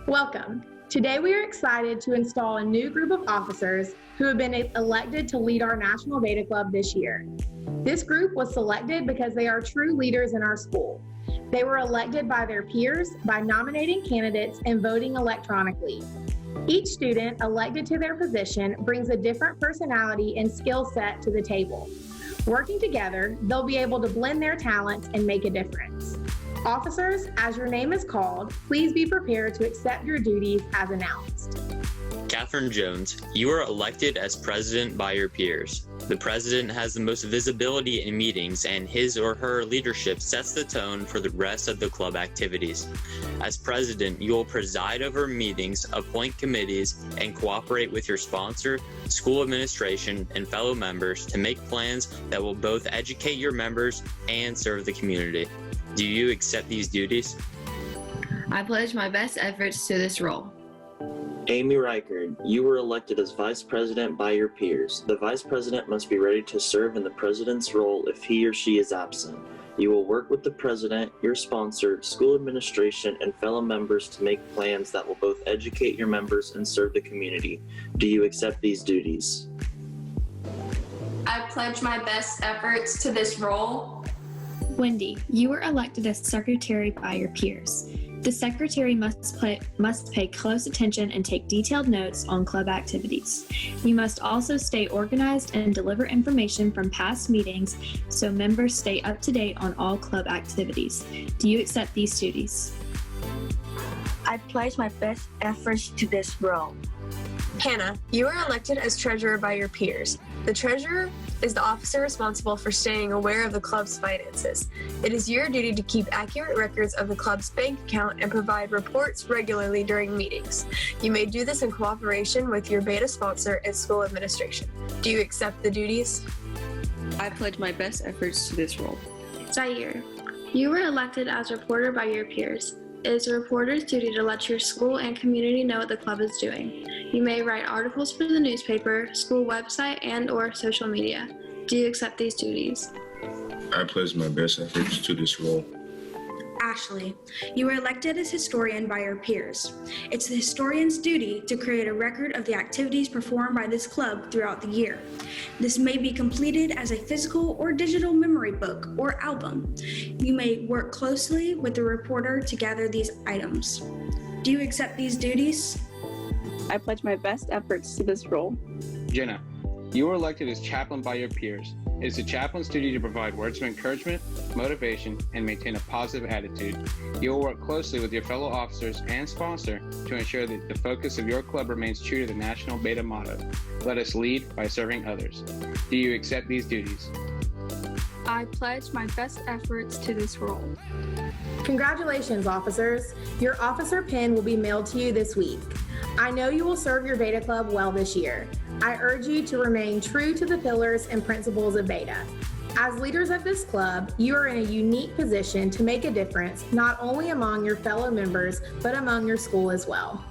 Welcome. Today we are excited to install a new group of officers who have been elected to lead our National Beta Club this year. This group was selected because they are true leaders in our school. They were elected by their peers by nominating candidates and voting electronically. Each student elected to their position brings a different personality and skill set to the table. Working together, they'll be able to blend their talents and make a difference. Officers, as your name is called, please be prepared to accept your duties as announced. Catherine Jones, you are elected as president by your peers. The president has the most visibility in meetings, and his or her leadership sets the tone for the rest of the club activities. As president, you will preside over meetings, appoint committees, and cooperate with your sponsor, school administration, and fellow members to make plans that will both educate your members and serve the community. Do you accept these duties? I pledge my best efforts to this role. Amy Reichard, you were elected as vice president by your peers. The vice president must be ready to serve in the president's role if he or she is absent. You will work with the president, your sponsor, school administration, and fellow members to make plans that will both educate your members and serve the community. Do you accept these duties? I pledge my best efforts to this role. Wendy, you were elected as secretary by your peers. The secretary must pay close attention and take detailed notes on club activities. You must also stay organized and deliver information from past meetings so members stay up to date on all club activities. Do you accept these duties? I pledge my best efforts to this role. Hannah, you are elected as treasurer by your peers. The treasurer is the officer responsible for staying aware of the club's finances. It is your duty to keep accurate records of the club's bank account and provide reports regularly during meetings. You may do this in cooperation with your beta sponsor and school administration. Do you accept the duties? I pledge my best efforts to this role. Zaire, you were elected as reporter by your peers. It is a reporter's duty to let your school and community know what the club is doing. You may write articles for the newspaper, school website, and/or social media. Do you accept these duties? I pledge my best efforts to this role. Ashley, you were elected as historian by your peers. It's the historian's duty to create a record of the activities performed by this club throughout the year. This may be completed as a physical or digital memory book or album. You may work closely with the reporter to gather these items. Do you accept these duties? I pledge my best efforts to this role. Jenna, you were elected as chaplain by your peers. It is the chaplain's duty to provide words of encouragement, motivation, and maintain a positive attitude. You will work closely with your fellow officers and sponsor to ensure that the focus of your club remains true to the National Beta motto, let us lead by serving others. Do you accept these duties? I pledge my best efforts to this role. Congratulations, officers. Your officer pin will be mailed to you this week. I know you will serve your Beta Club well this year. I urge you to remain true to the pillars and principles of Beta. As leaders of this club, you are in a unique position to make a difference not only among your fellow members, but among your school as well.